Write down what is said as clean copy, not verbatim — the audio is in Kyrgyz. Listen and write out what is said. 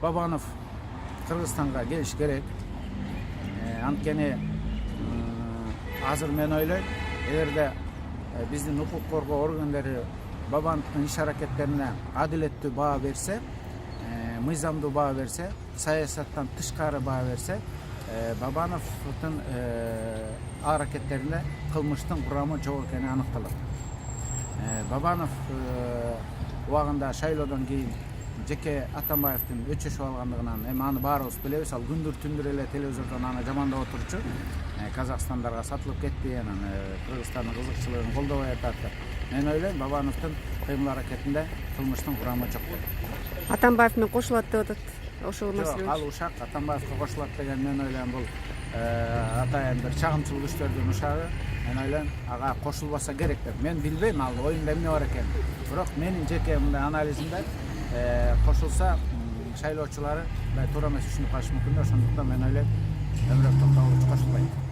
Бабанов Кыргызстанга келиш керек. Анткени азыр мен ойлойм, эгерде биздин укук коргоо органдары Бабановдун иш аракеттерине адилеттүү баа берсе, мыйзамдуу баа берсе, саясаттан тышкары баа берсе, Бабановдун аракеттеринде кылмыштын курамы жок экени аныкталат. Бабанов убагында шайлоодон кийин жеке Атамбаевдин өчөшүп алгандыгынан эми аны баарыбыз билебиз. Ал күндүр түндүр эле телевизордон аны жамандап отурчу. Казакстандарга сатылып кетти, анан Кыргызстандын кызыкчылыгын колдобой атат. Мен ойлойм, Бабановдун кыймыл аракетинде кылмыштын курамы жок. Атамбаев менен кошулат деп атат. Ошол маселе. Ал ушак Атамбаевге кошулат деген мен ойлойм бул атайын бир чагымчыл күчтөрдүн ушагы. Мен ойлойм, ага кошулбаса керек деп. Мен билбейм ал оюнда эмне бар экенин. Бирок менин жеке мындай анализимде кошулса шайлоочулары туура эмес түшүнүп калышы мүмкүн. Ошондуктан мен ойлойм, Өмүрөк Токтогулович кошулбайт.